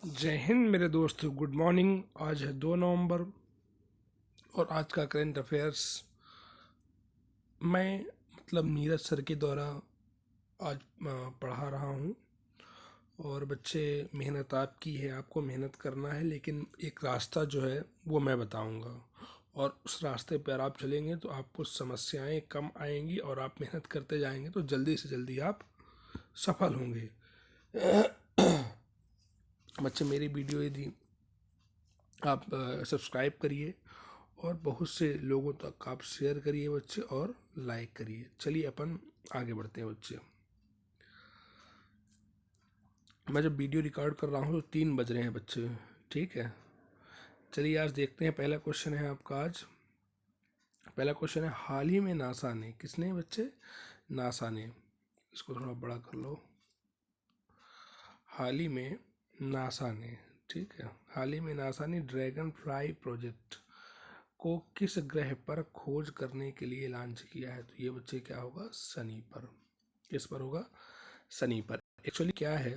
जय हिंद मेरे दोस्त, गुड मॉर्निंग। आज है 2 नवंबर और आज का करेंट अफेयर्स मैं नीरज सर के द्वारा आज पढ़ा रहा हूँ। और बच्चे, मेहनत आपकी है, आपको मेहनत करना है, लेकिन एक रास्ता जो है वो मैं बताऊँगा और उस रास्ते पर आप चलेंगे तो आपको समस्याएं कम आएंगी और आप मेहनत करते जाएंगे तो जल्दी से जल्दी आप सफल होंगे। बच्चे, मेरी वीडियो यदि आप सब्सक्राइब करिए और बहुत से लोगों तक आप शेयर करिए बच्चे, और लाइक करिए। चलिए अपन आगे बढ़ते हैं बच्चे। मैं जब वीडियो रिकॉर्ड कर रहा हूँ तो 3 बज रहे हैं बच्चे, ठीक है। चलिए आज देखते हैं। पहला क्वेश्चन है आपका आज। पहला क्वेश्चन है, हाल ही में नासा ने, किसने बच्चे? नासा ने। इसको थोड़ा बड़ा कर लो। हाल ही में नासा ने, ठीक है, हाल ही में नासा ने ड्रैगन फ्लाई प्रोजेक्ट को किस ग्रह पर खोज करने के लिए लॉन्च किया है? तो ये बच्चे क्या होगा? शनि पर। किस पर होगा? शनि पर। एक्चुअली क्या है,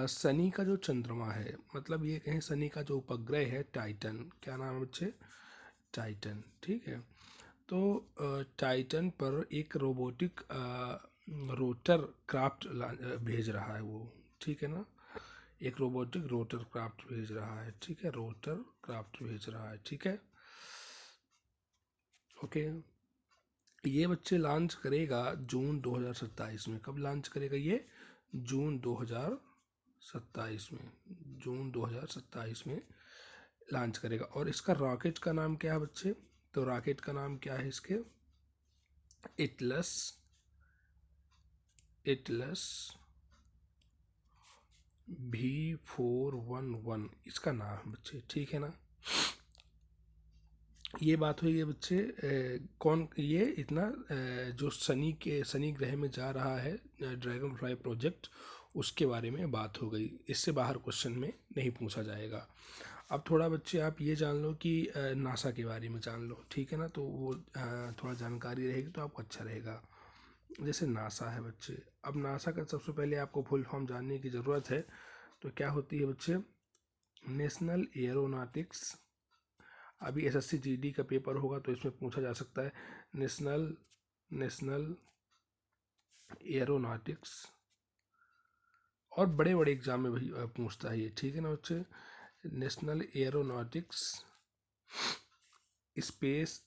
शनि का जो चंद्रमा है, मतलब ये कहें शनि का जो उपग्रह है टाइटन, क्या नाम है बच्चे? टाइटन, ठीक है। तो टाइटन पर एक रोबोटिक रोटर क्राफ्ट भेज रहा है वो, ठीक है ना। एक रोबोटिक रोटर क्राफ्ट भेज रहा है, ठीक है, रोटर क्राफ्ट भेज रहा है, ठीक है, ओके। ये बच्चे लॉन्च करेगा जून 2027 में। कब लॉन्च करेगा ये? जून 2027 में। जून 2027 में लॉन्च करेगा। और इसका रॉकेट का नाम क्या है बच्चे? तो रॉकेट का नाम क्या है इसके? एटलस। एटलस V411 इसका नाम है बच्चे, ठीक है ना। ये बात हुई है बच्चे। कौन ये इतना जो शनि ग्रह में जा रहा है ड्रैगन फ्लाई प्रोजेक्ट, उसके बारे में बात हो गई। इससे बाहर क्वेश्चन में नहीं पूछा जाएगा। अब थोड़ा बच्चे आप ये जान लो कि नासा के बारे में जान लो, ठीक है ना। तो वो थोड़ा जानकारी रहेगी तो आपको अच्छा रहेगा। जैसे नासा है बच्चे, अब नासा का सबसे पहले आपको फुल फॉर्म जानने की ज़रूरत है। तो क्या होती है बच्चे? National aeronautics. अभी एसएससी जीडी का पेपर होगा तो इसमें पूछा जा सकता है। नेशनल नेशनल एरोनॉटिक्स, और बड़े बड़े एग्जाम में भी पूछता है ये, ठीक है ना बच्चे। National aeronautics space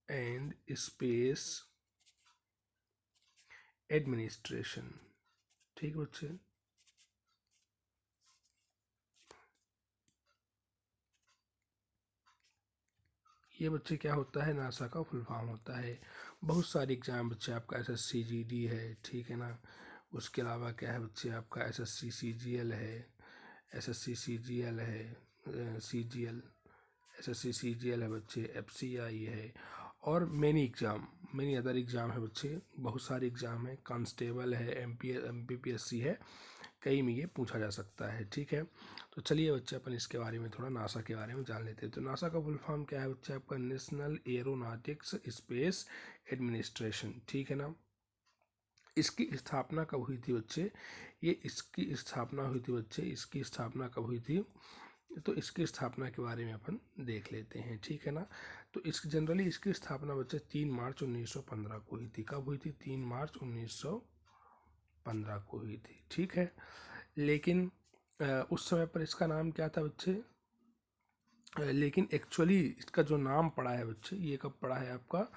and space administration, ठीक है बच्चे। ये बच्चे क्या होता है? नासा का फुल फॉर्म होता है। बहुत सारे एग्जाम बच्चे, आपका एसएससी जीडी है, ठीक है ना। उसके अलावा क्या है बच्चे? आपका एसएससी सीजीएल है, एसएससी सीजीएल है, सीजीएल, एसएससी सीजीएल है बच्चे, एफसीआई है, और मेनी अदर एग्ज़ाम है बच्चे। बहुत सारे एग्ज़ाम है, कांस्टेबल है, एमपीपीएससी है, कई में ये पूछा जा सकता है, ठीक है। तो चलिए बच्चे अपन इसके बारे में थोड़ा नासा के बारे में जान लेते हैं। तो नासा का फुल फॉर्म क्या है बच्चे? आपका नेशनल एरोनॉटिक्स स्पेस एडमिनिस्ट्रेशन, ठीक है ना। इसकी स्थापना कब हुई थी बच्चे? ये इसकी स्थापना हुई थी बच्चे, इसकी स्थापना कब हुई थी? तो इसकी स्थापना के बारे में अपन देख लेते हैं, ठीक है ना। तो इस जनरली इसकी स्थापना बच्चे 3 मार्च 1915 को हुई थी। कब हुई थी? 3 मार्च 1915 को हुई थी, ठीक है। लेकिन उस समय पर इसका नाम क्या था बच्चे? लेकिन एक्चुअली इसका जो नाम पड़ा है बच्चे, ये कब पड़ा है आपका?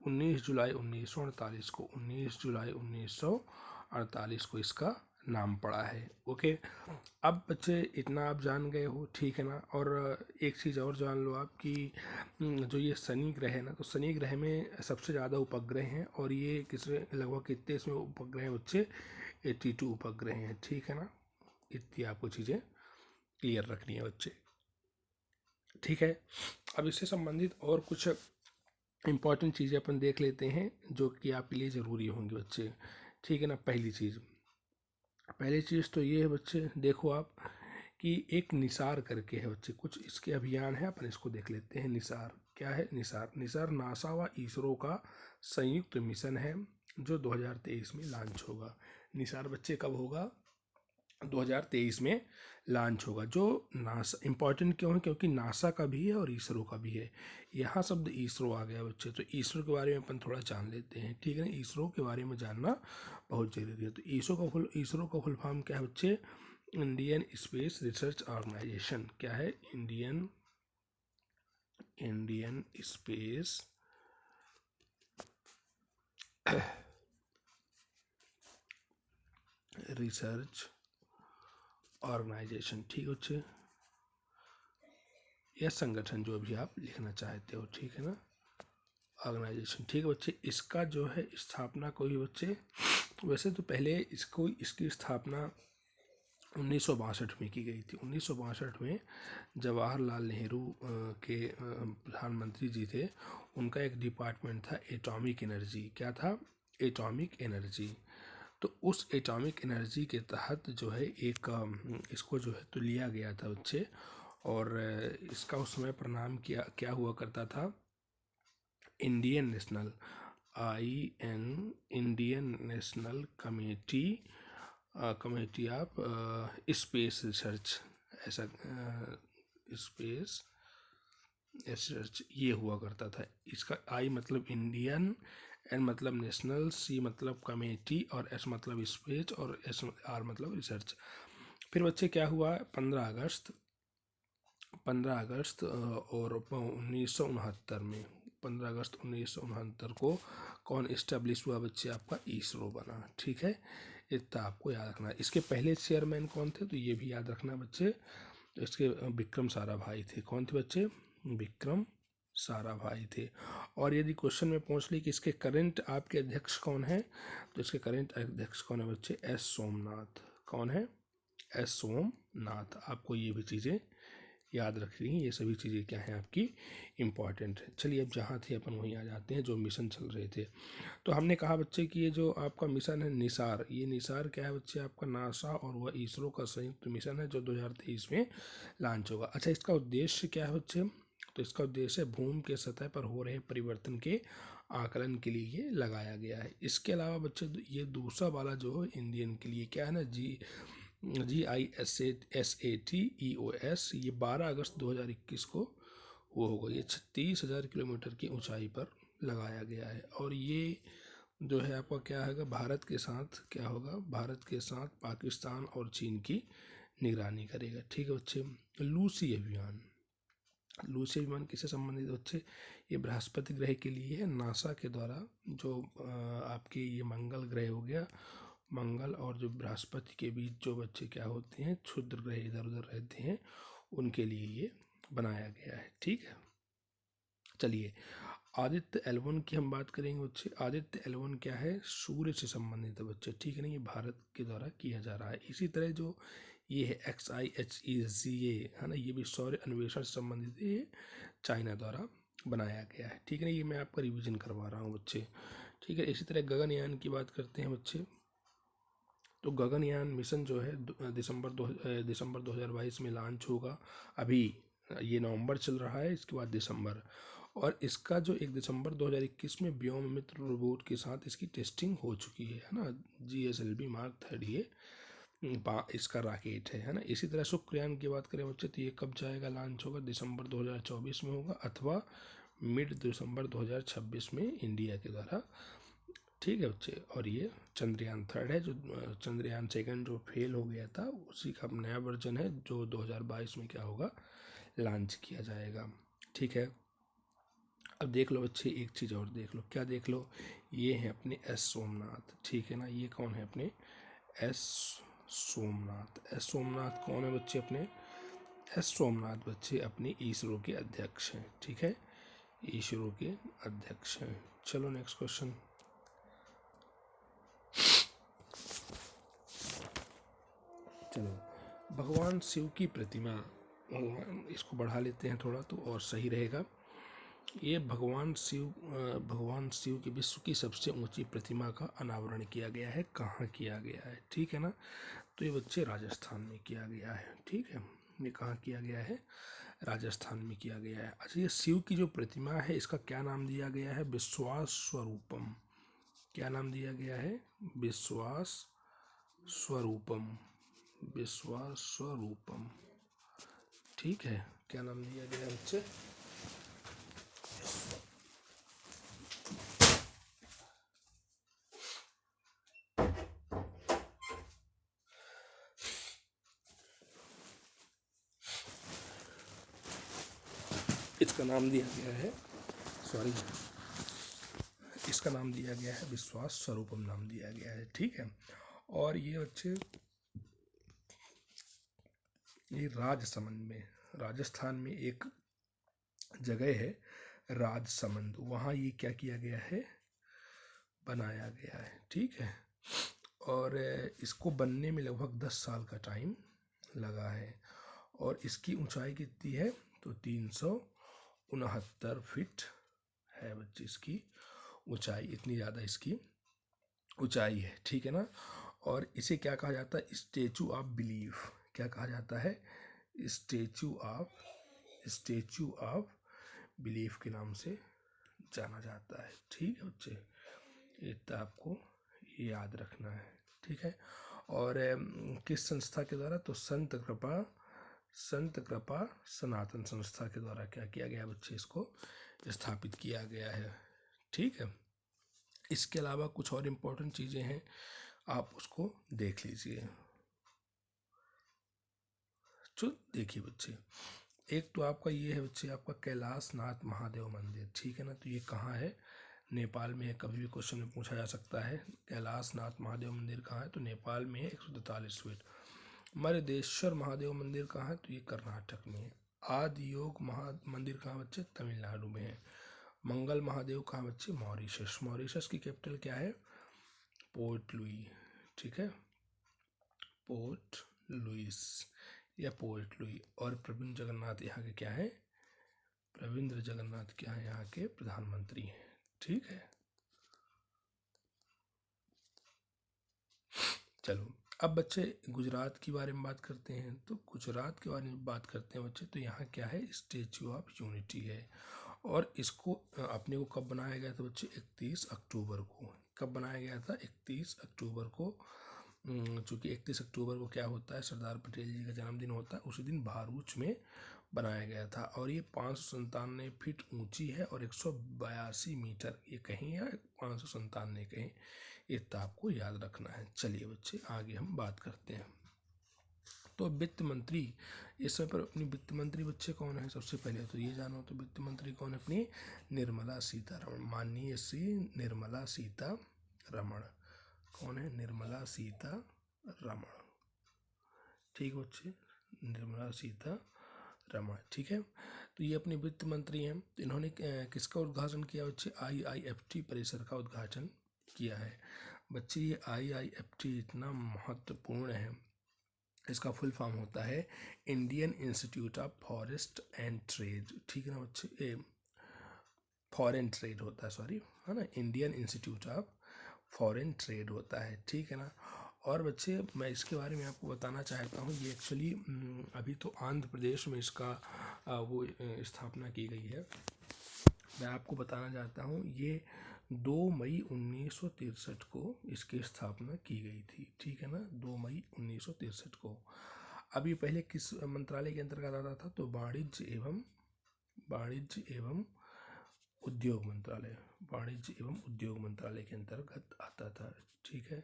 19 जुलाई 1948 को। 19 जुलाई 1948 को इसका नाम पड़ा है, ओके। अब बच्चे इतना आप जान गए हो, ठीक है ना। और एक चीज़ और जान लो आप कि जो ये शनि ग्रह है ना, तो शनि ग्रह में सबसे ज़्यादा उपग्रह हैं। और ये लगभग कितने इसमें उपग्रह हैं बच्चे? 82 उपग्रह हैं, ठीक है ना। इतनी आपको चीज़ें क्लियर रखनी है बच्चे, ठीक है। अब इससे संबंधित और कुछ इम्पॉर्टेंट चीज़ें अपन देख लेते हैं जो कि आपके लिए ज़रूरी होंगी बच्चे, ठीक है ना। पहली चीज़ तो ये है बच्चे, देखो आप कि एक निसार करके है बच्चे, कुछ इसके अभियान है, अपन इसको देख लेते हैं। निसार क्या है? निसार नासा व इसरो का संयुक्त मिशन है जो 2023 में लॉन्च होगा। निसार बच्चे कब होगा? 2023 में लॉन्च होगा। जो नासा इम्पॉर्टेंट क्यों है, क्योंकि नासा का भी है और इसरो का भी है। यहाँ शब्द इसरो आ गया बच्चे, तो इसरो के बारे में अपन थोड़ा जान लेते हैं, ठीक है ना। इसरो के बारे में जानना बहुत जरूरी है। तो इसरो का फुल फॉर्म क्या है बच्चे? Indian space research organisation. क्या है? इंडियन स्पेस रिसर्च ऑर्गेनाइजेशन, ठीक है बच्चे, या संगठन, जो भी आप लिखना चाहते हो, ठीक है ना। ऑर्गेनाइजेशन, ठीक है बच्चे। इसका जो है स्थापना को भी बच्चे, वैसे तो पहले इसकी स्थापना 1962 में की गई थी। 1962 में जवाहरलाल नेहरू के प्रधानमंत्री जी थे, उनका एक डिपार्टमेंट था एटॉमिक एनर्जी। क्या था? Atomic energy. तो उस एटॉमिक एनर्जी के तहत जो है एक इसको जो है तो लिया गया था बच्चे, और इसका उस समय प्रणाम क्या हुआ करता था? Indian national Indian national committee of space research, ऐसा स्पेस रिसर्च ये हुआ करता था। इसका आई मतलब इंडियन, एन मतलब नेशनल, सी मतलब कमेटी, और एस मतलब स्पेस, और एस आर मतलब रिसर्च। फिर बच्चे क्या हुआ? 15 अगस्त और 1969 में, 15 अगस्त 1969 को कौन इस्टेब्लिश हुआ बच्चे? आपका इसरो बना, ठीक है। इतना आपको याद रखना है। इसके पहले चेयरमैन कौन थे? तो ये भी याद रखना बच्चे। तो इसके विक्रम साराभाई थे। कौन थे बच्चे? विक्रम साराभाई थे। और यदि क्वेश्चन में पूछ ली कि इसके करंट आपके अध्यक्ष कौन है, तो इसके करंट अध्यक्ष कौन है बच्चे? एस सोमनाथ। कौन है? एस सोमनाथ। आपको ये भी चीज़ें याद रखनी है। ये सभी चीज़ें क्या हैं आपकी? इम्पॉर्टेंट है। चलिए अब जहाँ थे अपन वहीं आ जाते हैं, जो मिशन चल रहे थे। तो हमने कहा बच्चे कि ये जो आपका मिशन है निसार, ये निसार क्या है बच्चे? आपका नासा और वह इसरो का संयुक्त मिशन है, जो 2023 में लॉन्च होगा। अच्छा, इसका उद्देश्य क्या है बच्चे? तो इसका उद्देश्य भूमि के सतह पर हो रहे परिवर्तन के आकलन के लिए ये लगाया गया है। इसके अलावा बच्चे ये दूसरा वाला जो है इंडियन के लिए क्या है ना, GISAT-EOS, ये 12 अगस्त 2021 को वो होगा। ये 36,000 किलोमीटर की ऊंचाई पर लगाया गया है। और ये जो है आपका क्या होगा? भारत के साथ क्या होगा? भारत के साथ पाकिस्तान और चीन की निगरानी करेगा, ठीक है बच्चे। लूसी अभियान, लूसी अभियान किससे संबंधित बच्चे? ये बृहस्पति ग्रह के लिए है। नासा के द्वारा जो आपके ये मंगल ग्रह हो गया, मंगल और जो बृहस्पति के बीच जो बच्चे क्या होते हैं, क्षुद्र ग्रह इधर उधर रहते हैं, उनके लिए ये बनाया गया है, ठीक है। चलिए आदित्य L1 की हम बात करेंगे बच्चे। आदित्य L1 क्या है? सूर्य से संबंधित है बच्चे, ठीक है ना। ये भारत के द्वारा किया जा रहा है। इसी तरह जो ये है XIHEZA है ना, ये भी सौर अन्वेषण से संबंधित है, ये चाइना द्वारा बनाया गया है, ठीक है ना। ये मैं आपका रिवीजन करवा रहा हूँ बच्चे, ठीक है। इसी तरह गगनयान की बात करते हैं बच्चे। तो गगनयान मिशन जो है दिसंबर 2022 में लॉन्च होगा। अभी ये नवंबर चल रहा है, इसके बाद दिसंबर। और इसका जो 1 दिसंबर 2021 में व्योम मित्र रोबोट के साथ इसकी टेस्टिंग हो चुकी है ना। GSLV Mark 3 ये इसका रॉकेट है ना। इसी तरह शुक्रयान की बात करें बच्चे, तो ये कब जाएगा? लॉन्च होगा दिसंबर 2024 में होगा, अथवा मिड दिसंबर 2026 में इंडिया के द्वारा, ठीक है बच्चे। और ये चंद्रयान 3 है, जो चंद्रयान 2 जो फेल हो गया था, उसी का नया वर्जन है, जो 2022 में क्या होगा? लॉन्च किया जाएगा, ठीक है। अब देख लो बच्चे, एक चीज़ और देख लो। क्या देख लो? ये है अपने एस सोमनाथ, ठीक है ना। ये कौन है? अपने एस सोमनाथ। एस सोमनाथ कौन है बच्चे? अपने एस सोमनाथ बच्चे अपने इसरो के अध्यक्ष हैं, ठीक है। इसरो के अध्यक्ष हैं। चलो नेक्स्ट क्वेश्चन। चलो भगवान शिव की प्रतिमा, इसको बढ़ा लेते हैं थोड़ा तो और सही रहेगा। ये भगवान शिव की विश्व की सबसे ऊंची प्रतिमा का अनावरण किया गया है। कहाँ किया गया है? ठीक है ना। तो ये बच्चे राजस्थान में किया गया है, ठीक है। ये कहाँ किया गया है? राजस्थान में किया गया है। अच्छा, ये शिव की जो प्रतिमा है, इसका क्या नाम दिया गया है? विश्वास स्वरूपम। क्या नाम दिया गया है? विश्वास स्वरूपम, विश्वास स्वरूपम। ठीक है, क्या नाम दिया गया है बच्चे? इसका नाम दिया गया है, सॉरी, इसका नाम दिया गया है विश्वास स्वरूपम नाम दिया गया है। ठीक है, और ये बच्चे ये राजसमंद में, राजस्थान में एक जगह है राजसमंद, वहाँ ये क्या किया गया है, बनाया गया है। ठीक है, और इसको बनने में लगभग 10 साल का टाइम लगा है, और इसकी ऊंचाई कितनी है, तो 369 फीट है बच्चे इसकी ऊंचाई, इतनी ज़्यादा इसकी ऊंचाई है। ठीक है ना, और इसे क्या कहा जाता है, स्टेचू ऑफ बिलीफ, क्या कहा जाता है, स्टेचू ऑफ बिलीफ के नाम से जाना जाता है। ठीक है बच्चे, ये तो आपको याद रखना है। ठीक है, और किस संस्था के द्वारा, तो संत कृपा सनातन संस्था के द्वारा क्या किया गया बच्चे, इसको स्थापित किया गया है। ठीक है, इसके अलावा कुछ और इम्पोर्टेंट चीज़ें हैं, आप उसको देख लीजिए। तो देखिए बच्चे, एक तो आपका ये है बच्चे, आपका कैलाश नाथ महादेव मंदिर। ठीक है ना, तो ये कहाँ है, नेपाल में है। कभी भी क्वेश्चन में पूछा जा सकता है कैलाश नाथ महादेव मंदिर कहाँ है, तो नेपाल में है, 143 फीट। मरुदेश्वर महादेव मंदिर कहाँ है, तो ये कर्नाटक में है। आदि योग मंदिर कहाँ बच्चे, तमिलनाडु में है। मंगल महादेव कहाँ बच्चे, मॉरिशस। मॉरिशस की कैपिटल क्या है, पोर्ट लुई। ठीक है, पोर्ट लुइस या पोर्ट लुई। और प्रवीण जगन्नाथ यहाँ के क्या है, रविंद्र जगन्नाथ क्या है, यहाँ के प्रधानमंत्री हैं। ठीक है, चलो अब बच्चे गुजरात के बारे में बात करते हैं। तो गुजरात के बारे में बात करते हैं बच्चे, तो यहाँ क्या है, स्टेचू ऑफ यूनिटी है। और इसको अपने को कब बनाया गया था बच्चे, 31 अक्टूबर को। कब बनाया गया था, 31 अक्टूबर को। चूँकि 31 अक्टूबर को क्या होता है, सरदार पटेल जी का जन्मदिन होता है, उसी दिन भरूच में बनाया गया था। और ये 597 फीट ऊंची है और 182 मीटर, ये कहीं या 597 कहीं, ये तो आपको याद रखना है। चलिए बच्चे आगे हम बात करते हैं। तो वित्त मंत्री इस समय पर अपनी वित्त मंत्री बच्चे कौन है, सबसे पहले तो ये जानो, तो वित्त मंत्री कौन है अपनी, निर्मला सीतारमण, माननीय श्री निर्मला सीतारमण। कौन है, निर्मला सीतारमण। ठीक बच्चे, निर्मला सीतारमण। ठीक है, तो ये अपने वित्त मंत्री हैं। तो इन्होंने किसका उद्घाटन किया बच्चे, IIFT परिसर का उद्घाटन किया है। बच्चे ये IIFT इतना महत्वपूर्ण है, इसका फुल फॉर्म होता है Indian institute of forest and trade. ठीक है ना बच्चे, फॉरेन ट्रेड होता है, सॉरी, है ना, Indian institute of foreign trade होता है। ठीक है ना, और बच्चे मैं इसके बारे में आपको बताना चाहता हूँ, ये एक्चुअली अभी तो आंध्र प्रदेश में इसका वो स्थापना की गई है। मैं आपको बताना चाहता हूँ, ये 2 मई 1963 को इसकी स्थापना की गई थी। ठीक है ना, 2 मई 1963 को। अब ये पहले किस मंत्रालय के अंतर्गत आता था, तो वाणिज्य एवं उद्योग मंत्रालय, वाणिज्य एवं उद्योग मंत्रालय के अंतर्गत आता था। ठीक है,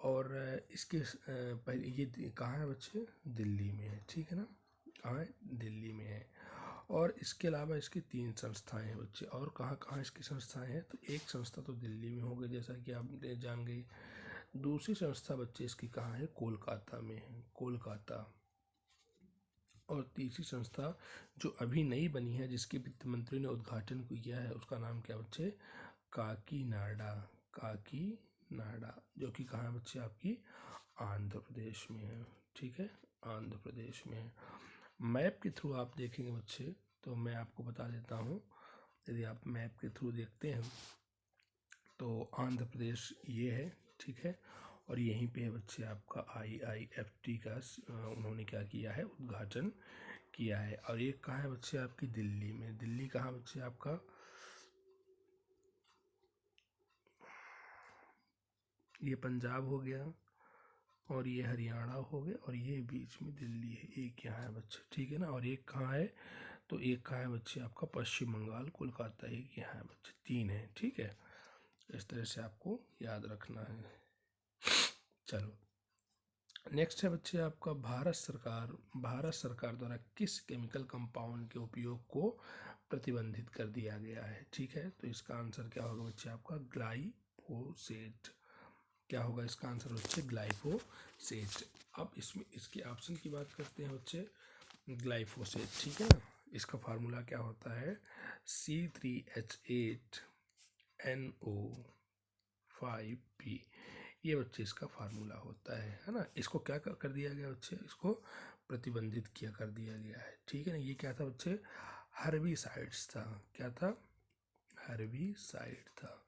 और इसके पहले ये कहाँ है बच्चे, दिल्ली में है। ठीक है ना, कहाँ है, दिल्ली में है। और इसके अलावा इसकी 3 संस्थाएं हैं बच्चे। और कहाँ कहाँ इसकी संस्थाएं हैं, तो एक संस्था तो दिल्ली में हो गई, जैसा कि आप जान गए। दूसरी संस्था बच्चे इसकी कहाँ है, कोलकाता में है, कोलकाता। और तीसरी संस्था जो अभी नई बनी है, जिसके वित्त मंत्री ने उद्घाटन किया है, उसका नाम क्या बच्चे, काकीनाडा, काकीनाडा, जो कि कहाँ है बच्चे, आपकी आंध्र प्रदेश में है। ठीक है, आंध्र प्रदेश में है। मैप के थ्रू आप देखेंगे बच्चे, तो मैं आपको बता देता हूँ, यदि आप मैप के थ्रू देखते हैं तो आंध्र प्रदेश ये है। ठीक है, और यहीं पे है बच्चे आपका IIFT का उन्होंने क्या किया है, उद्घाटन किया है। और ये कहाँ है बच्चे, आपकी दिल्ली में। दिल्ली कहाँ बच्चे, आपका ये पंजाब हो गया, और ये हरियाणा हो गया, और ये बीच में दिल्ली है, एक यहाँ है बच्चे, ठीक है ना। और एक कहाँ है, तो एक कहाँ है बच्चे आपका पश्चिम बंगाल कोलकाता, एक यहाँ है बच्चे, 3 है, ठीक है। इस तरह से आपको याद रखना है। चलो नेक्स्ट है बच्चे आपका भारत सरकार द्वारा किस केमिकल कंपाउंड के उपयोग को प्रतिबंधित कर दिया गया है, ठीक है। तो इसका आंसर क्या होगा बच्चे आपका ग्लाइफोसेट। क्या होगा इसका आंसर बच्चे, ग्लाइफोसेट। अब इसमें इसके ऑप्शन की बात करते हैं बच्चे, ग्लाइफोसेट, ठीक है ना। इसका फार्मूला क्या होता है, C3H8NO5P, ये बच्चे इसका फार्मूला होता है ना। इसको क्या कर दिया गया बच्चे, इसको प्रतिबंधित किया कर दिया गया है, ठीक है ना। ये क्या था बच्चे, हर्बिसाइड्स था। क्या था, हर्बिसाइड था।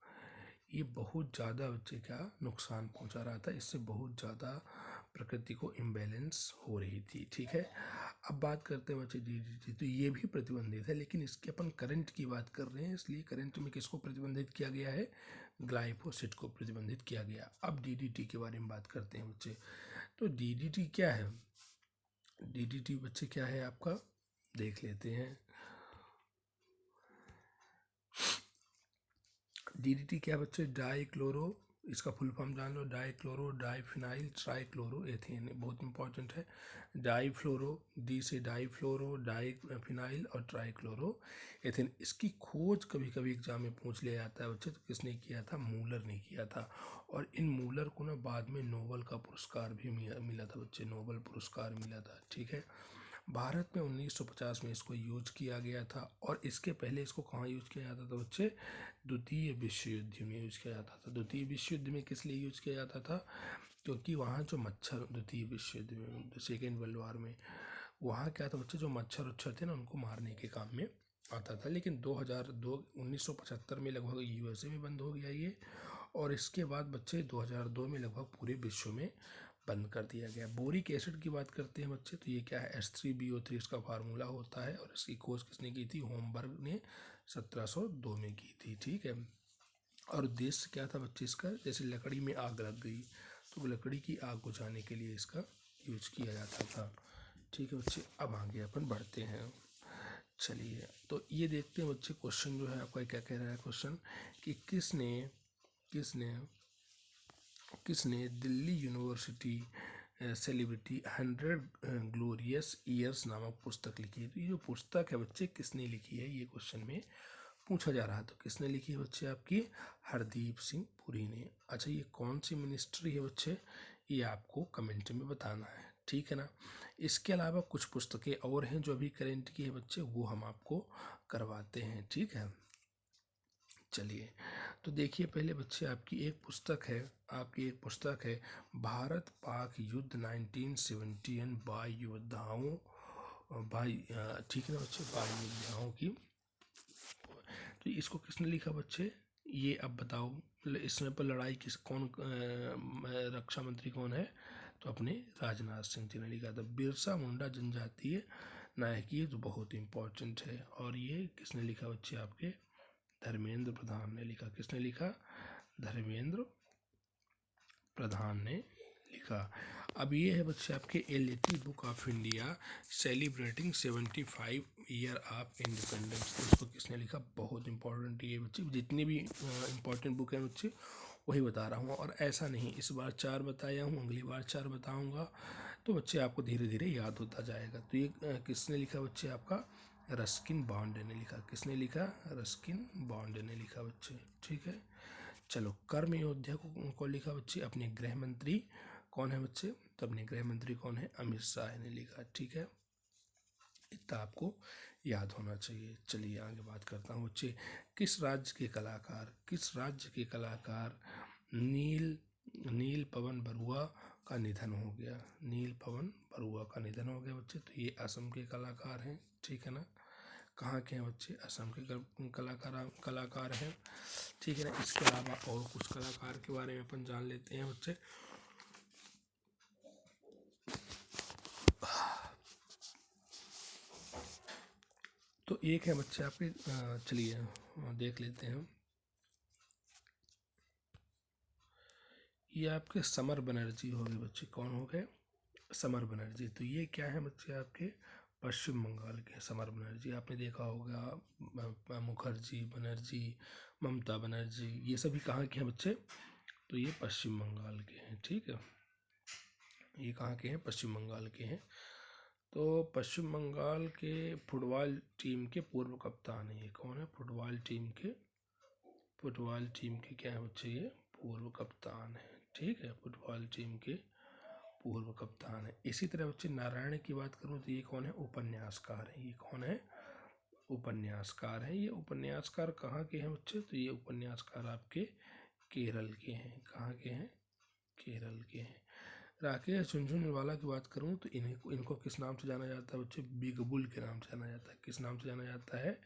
ये बहुत ज़्यादा बच्चे क्या नुकसान पहुंचा रहा था, इससे बहुत ज़्यादा प्रकृति को इम्बैलेंस हो रही थी, ठीक है। अब बात करते हैं बच्चे DDT, तो ये भी प्रतिबंधित है, लेकिन इसके अपन करंट की बात कर रहे हैं, इसलिए करंट में किसको प्रतिबंधित किया गया है, ग्लाइफोसेट को प्रतिबंधित किया गया। अब DDT के बारे में बात करते हैं बच्चे। तो DDT क्या है, DDT बच्चे क्या है आपका, देख लेते हैं। DDT क्या बच्चे, डाईक्लोरो, इसका फुल फॉर्म जान लो, डाईक्लोरो डाईफिनाइल ट्राईक्लोरोएथेन, बहुत इंपॉर्टेंट है। डाईफ्लोरो, डी से डाईफ्लोरो, डाईफिनाइल और ट्राईक्लोरोएथेन। इसकी खोज कभी कभी एग्जाम में पूछ लिया जाता है बच्चे, तो किसने किया था, मूलर ने किया था। और इन मूलर को ना बाद में नोबल का पुरस्कार भी मिला था बच्चे, नोबल पुरस्कार मिला था, ठीक है। भारत में 1950 में इसको यूज किया गया था, और इसके पहले इसको कहाँ यूज किया जाता था बच्चे, द्वितीय विश्व युद्ध में यूज किया जाता था। द्वितीय विश्व युद्ध में किस लिए यूज किया जाता था, क्योंकि वहाँ जो मच्छर, द्वितीय विश्व युद्ध में, सेकेंड वर्ल्ड वॉर में, वहाँ क्या था बच्चे, जो मच्छर उच्छर थे ना, उनको मारने के काम में आता था। लेकिन 1975 में लगभग USA में बंद हो गया ये, और इसके बाद बच्चे 2002 में लगभग पूरे विश्व में बंद कर दिया गया। बोरिक एसिड की बात करते हैं बच्चे, तो ये क्या है, H3BO3 इसका फार्मूला होता है, और इसकी खोज किसने की थी, होमबर्ग ने 1702 में की थी, ठीक है। और उद्देश्य क्या था बच्चे इसका, जैसे लकड़ी में आग लग गई, तो लकड़ी की आग बुझाने के लिए इसका यूज किया जाता था, ठीक है बच्चे। अब आगे अपन बढ़ते हैं। चलिए तो ये देखते हैं बच्चे, क्वेश्चन जो है आपका क्या कह रहा है क्वेश्चन, कि किसने किसने किसने Delhi university celebrity 100 glorious years नामक पुस्तक लिखी है। तो ये जो पुस्तक है बच्चे किसने लिखी है, ये क्वेश्चन में पूछा जा रहा है। तो किसने लिखी है बच्चे, आपकी हरदीप सिंह पुरी ने। अच्छा ये कौन सी मिनिस्ट्री है बच्चे, ये आपको कमेंट में बताना है, ठीक है ना। इसके अलावा कुछ पुस्तकें और हैं जो अभी करेंट की है बच्चे, वो हम आपको करवाते हैं, ठीक है। चलिए तो देखिए पहले बच्चे, आपकी एक पुस्तक है भारत पाक युद्ध 1971 बाई योद्धाओं, बाई, ठीक है ना बच्चे, बाई योद्धाओं की। तो इसको किसने लिखा बच्चे, ये अब बताओ, इसमें पर लड़ाई रक्षा मंत्री कौन है, तो अपने राजनाथ सिंह जी ने लिखा था। बिरसा मुंडा जनजातीय नायक, ये तो बहुत इंपॉर्टेंट है, और ये किसने लिखा बच्चे, आपके धर्मेंद्र प्रधान ने लिखा। किसने लिखा, धर्मेंद्र प्रधान ने लिखा। अब ये है बच्चे आपके LeT book of India celebrating 75 year of independence, तो इसको किसने लिखा, बहुत इंपॉर्टेंट ये बच्चे, जितनी भी इंपॉर्टेंट बुक है बच्चे वही बता रहा हूँ। और ऐसा नहीं इस बार 4 बताया हूँ, अगली बार 4 बताऊँगा, तो बच्चे आपको धीरे धीरे याद होता जाएगा। तो ये किसने लिखा बच्चे, आपका रस्किन बॉन्ड ने लिखा। किसने लिखा, रस्किन बॉन्ड ने लिखा बच्चे, ठीक है। चलो कर्म योद्धा को लिखा बच्चे अपने गृह मंत्री कौन है बच्चे, तो अपने गृह मंत्री कौन है, अमित शाह ने लिखा, ठीक है। इतना आपको याद होना चाहिए। चलिए आगे बात करता हूँ बच्चे, किस राज्य के कलाकार नील पवन बरुआ का निधन हो गया। नील पवन बरुआ का निधन हो गया बच्चे, तो ये असम के कलाकार हैं, ठीक है ना। कहाँ के हैं बच्चे, असम के कलाकार हैं, ठीक है ना। इसके अलावा और कुछ कलाकार के बारे में अपन जान लेते हैं बच्चे। तो एक है बच्चे आपके, चलिए देख लेते हैं। ये आपके समर बनर्जी हो गए बच्चे। कौन हो गए? समर बनर्जी। तो ये क्या है बच्चे? आपके पश्चिम बंगाल के समर बनर्जी। आपने देखा होगा मुखर्जी, बनर्जी, ममता बनर्जी, ये सभी कहाँ के हैं बच्चे? तो ये पश्चिम बंगाल के हैं। ठीक है, ये कहाँ के हैं? पश्चिम बंगाल के हैं। तो पश्चिम बंगाल के फुटबॉल टीम के पूर्व कप्तान है। ये कौन है? फुटबॉल टीम के क्या है बच्चे? ये पूर्व कप्तान है। ठीक है, फुटबॉल टीम के पूर्व कप्तान है। इसी तरह बच्चे नारायण की बात करूँ तो ये कौन है? उपन्यासकार है। ये कौन है? उपन्यासकार है। ये उपन्यासकार कहाँ के हैं बच्चे? तो ये उपन्यासकार आपके केरल के हैं। कहाँ के हैं? केरल के हैं। राकेश झुनझुनवाला की बात करूँ तो इनको किस नाम से जाना जाता है बच्चे? बिग बुल के नाम से जाना जाता है। किस नाम से जाना जाता है?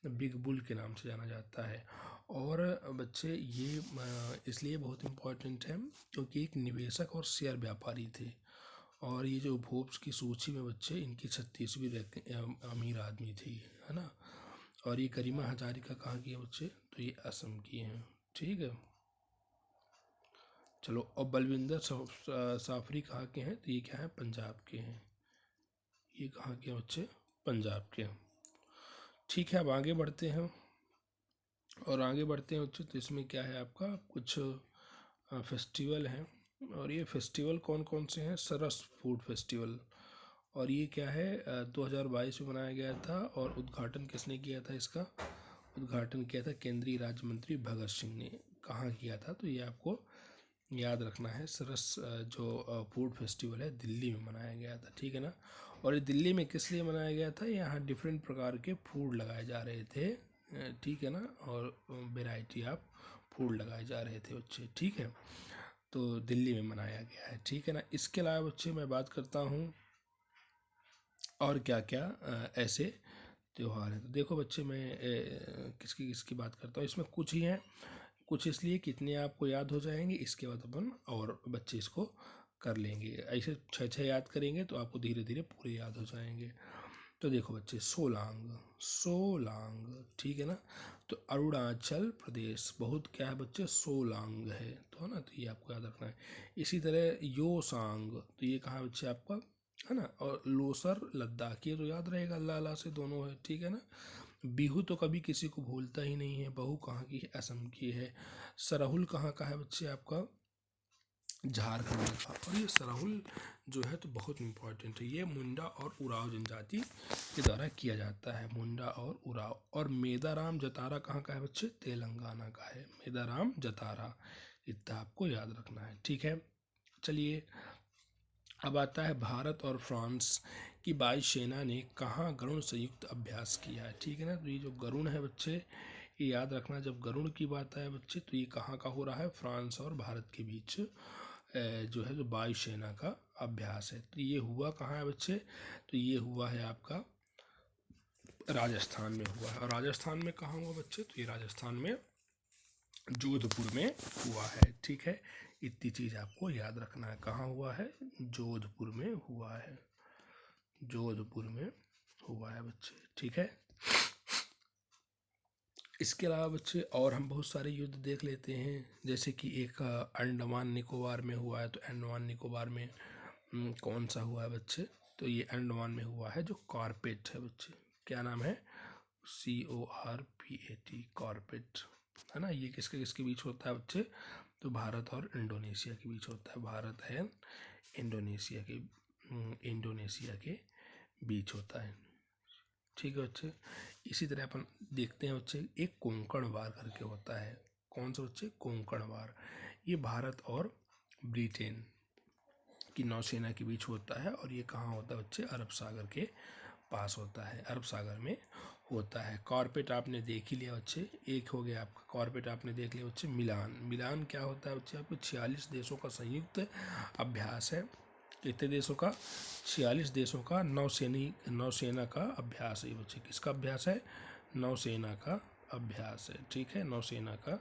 बिग बुल के नाम से जाना जाता है। और बच्चे ये इसलिए बहुत इम्पोर्टेंट है क्योंकि एक निवेशक और शेयर व्यापारी थे। और ये जो फोर्ब्स की सूची में बच्चे इनकी 36वीं अमीर आदमी थी, है ना। और ये करीमा हजारिका कहाँ की है बच्चे? तो ये असम की हैं। ठीक है, चलो। और बलविंदर साफरी कहाँ के हैं? तो ये क्या है? पंजाब के हैं। ये कहाँ के हैं बच्चे? पंजाब के हैं। ठीक है, अब आगे बढ़ते हैं। और आगे बढ़ते हैं बच्चे तो इसमें क्या है आपका कुछ फेस्टिवल हैं। और ये फेस्टिवल कौन कौन से हैं? सरस फूड फेस्टिवल। और ये क्या है? 2022 में मनाया गया था। और उद्घाटन किसने किया था इसका? उद्घाटन किया था केंद्रीय राज्य मंत्री भगत सिंह ने। कहाँ किया था? तो ये आपको याद रखना है। सरस जो फूड फेस्टिवल है दिल्ली में मनाया गया था। ठीक है ना। और ये दिल्ली में किस लिए मनाया गया था? यहाँ डिफरेंट प्रकार के फूड लगाए जा रहे थे। ठीक है ना। और वेराइटी ऑफ फूड लगाए जा रहे थे बच्चे। ठीक है, तो दिल्ली में मनाया गया है। ठीक है ना। इसके अलावा बच्चे मैं बात करता हूँ और क्या क्या ऐसे त्यौहार हैं। तो देखो बच्चे, मैं किसकी किसकी बात करता हूँ। इसमें कुछ ही हैं, कुछ इसलिए कितने आपको याद हो जाएंगे, इसके बाद अपन और बच्चे इसको कर लेंगे। ऐसे 6-6 याद करेंगे तो आपको धीरे धीरे पूरे याद हो जाएंगे। तो देखो बच्चे, सोलांग, ठीक है ना। तो अरुणाचल प्रदेश बहुत क्या है बच्चे? सोलांग है। तो है ना, तो ये आपको याद रखना है। इसी तरह योसांग, तो ये कहाँ बच्चे आपका? है ना। और लोसर लद्दाख, ये तो याद रहेगा, लाला से दोनों है। ठीक है ना। बिहू तो कभी किसी को भूलता ही नहीं है। बहू कहाँ की है? असम की है। सरहुल कहाँ का है बच्चे आपका? झारखंड का। और ये सरहुल जो है तो बहुत इम्पोर्टेंट है। ये मुंडा और उराव जनजाति के द्वारा किया जाता है। मुंडा और उराव। और मेदाराम जतारा कहाँ का है बच्चे? तेलंगाना का है। मेदाराम जतारा, इतना आपको याद रखना है। ठीक है, चलिए। अब आता है भारत और फ्रांस की वायुसेना ने कहाँ गरुण संयुक्त अभ्यास किया है। ठीक है ना। तो ये जो गरुण है बच्चे, ये याद रखना। जब गरुण की बात आए बच्चे तो ये कहाँ का हो रहा है? फ्रांस और भारत के बीच जो है जो वायुसेना का अभ्यास है। तो ये हुआ कहाँ है बच्चे? तो ये हुआ है आपका राजस्थान में हुआ है। और राजस्थान में कहाँ हुआ बच्चे? तो ये राजस्थान में जोधपुर में हुआ है। ठीक है, इतनी चीज़ आपको याद रखना है। कहाँ हुआ है? जोधपुर में हुआ है। जोधपुर में हुआ है बच्चे। ठीक है, इसके अलावा बच्चे और हम बहुत सारे युद्ध देख लेते हैं। जैसे कि एक अंडमान निकोबार में हुआ है। तो अंडमान निकोबार में कौन सा हुआ है बच्चे? तो ये अंडमान में हुआ है जो कॉर्पेट है बच्चे। क्या नाम है? CORPAT, कॉर्पेट, है ना। ये किसके किसके बीच होता है बच्चे? तो भारत और इंडोनेशिया के बीच होता है। भारत है इंडोनेशिया के बीच होता है। ठीक है बच्चे। इसी तरह अपन देखते हैं बच्चे, एक कोंकण वार करके होता है। कौन सा बच्चे? कोंकण वार। ये भारत और ब्रिटेन की नौसेना के बीच होता है। और ये कहाँ होता है बच्चे? अरब सागर के पास होता है। अरब सागर में होता है। कॉर्पेट आपने देख ही लिया बच्चे, एक हो गया आपका कॉर्पेट आपने देख लिया बच्चे। मिलान क्या होता है बच्चे? आपको 46 देशों का संयुक्त अभ्यास है। कितने देशों का? 46 देशों का नौसेना का अभ्यास है बच्चे। किसका अभ्यास है? नौसेना का अभ्यास है। ठीक है, नौसेना का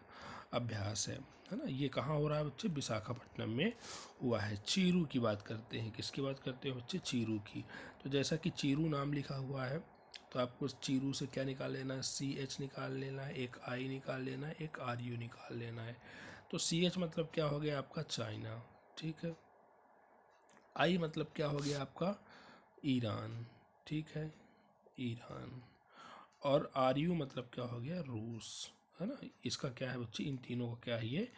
अभ्यास है ना। ये कहाँ हो रहा है बच्चे? विशाखापट्टनम में हुआ है। चीरू की बात करते हैं। किसकी बात करते हैं बच्चे? चीरू की। तो जैसा कि चीरू नाम लिखा हुआ है तो आपको चीरू से क्या निकाल लेना है? CH निकाल लेना है, एक I निकाल लेना है, एक RU निकाल लेना है। तो CH मतलब क्या हो गया आपका चाइना, ठीक है। I मतलब क्या हो गया आपका ईरान, ठीक है, ईरान। और RU मतलब क्या हो गया रूस, है ना। इसका क्या है बच्चे, इन तीनों का क्या है, ये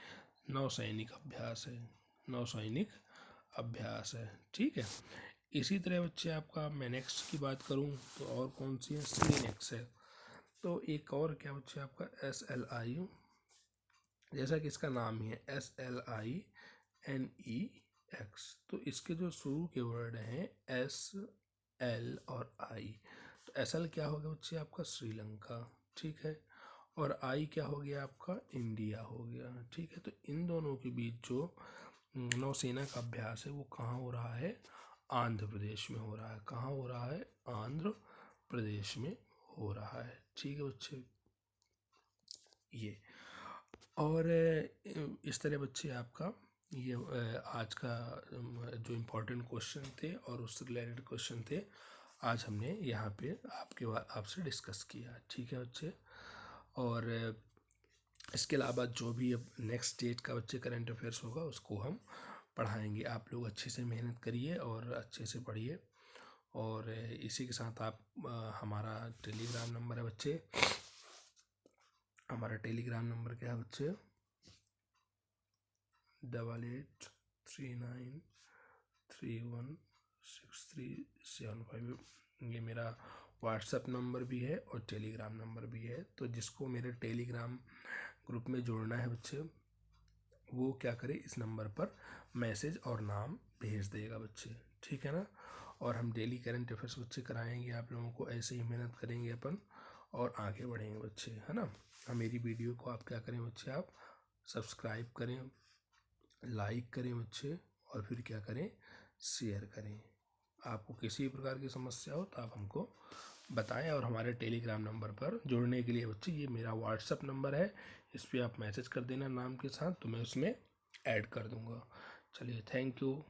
नौसैनिक अभ्यास है, नौसैनिक अभ्यास है, ठीक है। इसी तरह बच्चे आपका मैं नेक्स्ट की बात करूं तो और कौन सी है, SLINEX है। तो एक और क्या बच्चे आपका SLI, जैसा कि इसका नाम ही है SLINEX। तो इसके जो शुरू के वर्ड हैं SL और I, तो SL क्या हो गया बच्चे आपका श्रीलंका, ठीक है, और I क्या हो गया आपका इंडिया हो गया, ठीक है। तो इन दोनों के बीच जो नौसेना का अभ्यास है वो कहाँ हो रहा है, आंध्र प्रदेश में हो रहा है। कहाँ हो रहा है, आंध्र प्रदेश में हो रहा है, ठीक है बच्चे। ये और इस तरह बच्चे आपका ये आज का जो इम्पोर्टेंट क्वेश्चन थे और उससे रिलेटेड क्वेश्चन थे आज हमने यहाँ पे आपसे डिस्कस किया, ठीक है बच्चे। और इसके अलावा जो भी अब नेक्स्ट डेट का बच्चे करंट अफेयर्स होगा उसको हम पढ़ाएंगे। आप लोग अच्छे से मेहनत करिए और अच्छे से पढ़िए। और इसी के साथ आप हमारा टेलीग्राम नंबर है बच्चे, हमारा टेलीग्राम नंबर क्या है बच्चे, 8839316375। ये मेरा व्हाट्सएप नंबर भी है और टेलीग्राम नंबर भी है। तो जिसको मेरे टेलीग्राम ग्रुप में जोड़ना है बच्चे वो क्या करे, इस नंबर पर मैसेज और नाम भेज देगा बच्चे, ठीक है ना। और हम डेली करंट अफेयर्स बच्चे कराएंगे आप लोगों को, ऐसे ही मेहनत करेंगे अपन और आगे बढ़ेंगे बच्चे, है ना। मेरी वीडियो को आप क्या करें बच्चे, आप सब्सक्राइब करें, लाइक करें बच्चे, और फिर क्या करें, शेयर करें। आपको किसी प्रकार की समस्या हो तो आप हमको बताएं। और हमारे टेलीग्राम नंबर पर जुड़ने के लिए बच्चे ये मेरा व्हाट्सअप नंबर है, इस पर आप मैसेज कर देना नाम के साथ, तो मैं उसमें ऐड कर दूंगा। चलिए, थैंक यू।